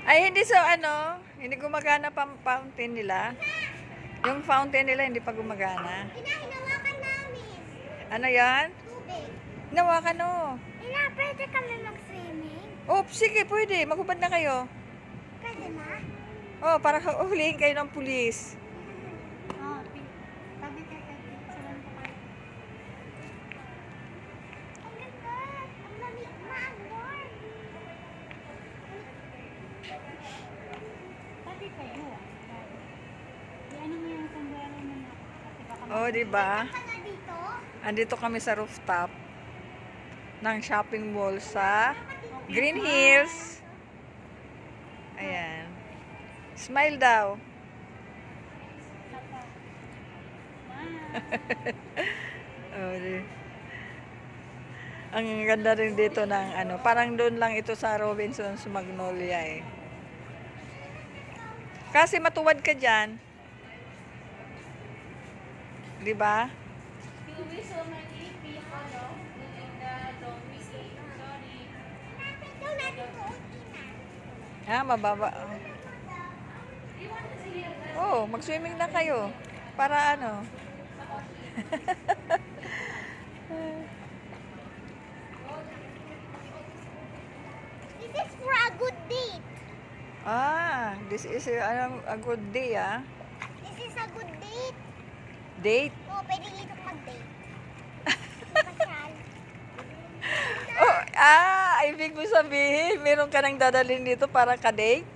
Ay, hindi so ano, hindi gumagana pa ang fountain nila. Yung fountain nila hindi pa gumagana. Hinahawakan namin. Ano yan? Tubig. Hinawakan o. Pwede kami mag-swimming? Oh, sige, pwede. Maghubad na kayo. Pwede na? Oh, para hulihin kayo ng pulis. Oo. Tabi ka kayo. Salan ko kayo. Ang ganda. Ang lamig na. Ang warm. Tabi kayo. Ano mo yung sombrero mo na? Oh, di ba? Ka na dito? Andito kami sa rooftop ng shopping mall sa Green Hills. Ayan. Smile daw. Oh, ang ganda rin dito ng ano, parang doon lang ito sa Robinson's Magnolia eh. Kasi matuwad ka diyan. 'Di ba? So many people, no? In the zombie game. Sorry. Ikaw natin ko, Ina. Mababa. Oh, mag-swimming na kayo. Para ano? This is for a good date. This is a good day, ah. This is a good date. Date? Oo, pwede dito mag-date. Pasyal. Oh, ibig mo sabihin, meron ka nang dadalhin dito para ka-date?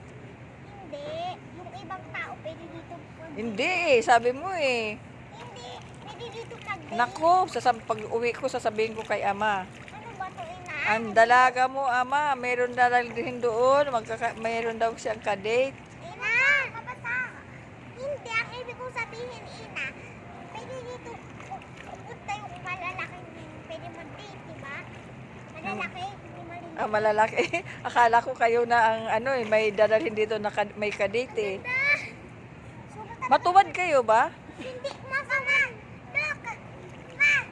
Hindi. Yung ibang tao, pwede dito mag-date. Hindi sabi mo eh. Hindi. Pwede dito mag-date. Naku, pag uwi ko, sasabihin ko kay ama. Ano ba to, Ina? Ang dalaga mo, ama, meron dadalhin doon, meron daw siyang ka-date. Ina! Mabasa. Hindi. Ang ibig kong sabihin, Ina, pwede dito pupunta yung malalaking pwede mag-date, diba? Malalaki, hindi maliit. Malalaki. Akala ko kayo na ang ano eh, may dadalhin dito na may ka-date eh. Matuwad kayo ba? Hindi, masaman. Look. Ma.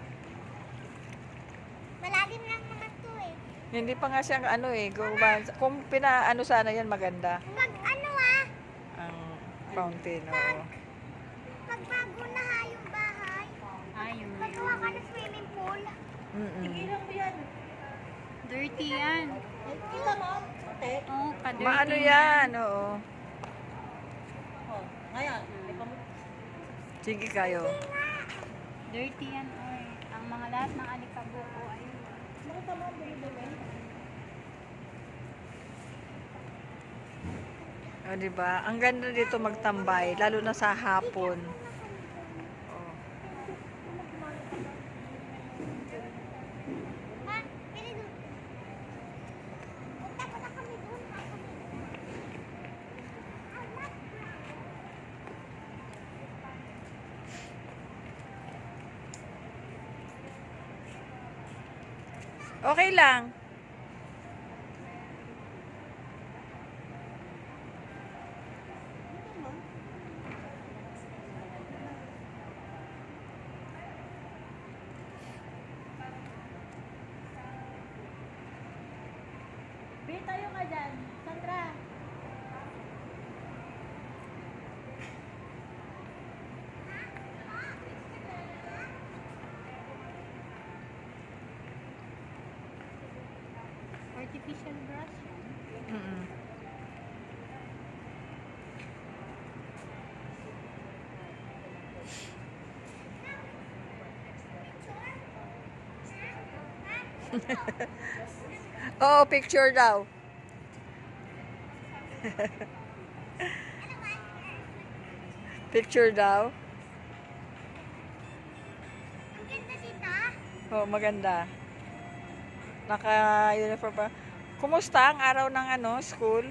Malalim lang naman to eh. Hindi pa nga siyang ano eh, kung pinaano sana yan maganda. Ano Ang fountain, oo. Pagbago na ha yung bahay. Ayun. Magawa ka ng swimming pool. Dirty yan. Kita mo? Oo, pa-dirty. Maano yan, oo. Ngayon, Sige kayo. dirty yan, oy. Ang mga lahat ng alikaboko, ayun. O, diba? Ang ganda dito magtambay, lalo na sa hapon. Oh. Ma, pili doon. Punta ko na kami doon. Okay lang. Pili tayo ka dyan. Sandra. Artificial brush yan. Mm-mm. Oo, picture daw. Picture daw. Ang ganda dito. Oh, maganda. Naka-uniform pa. Kumusta ang araw ng school?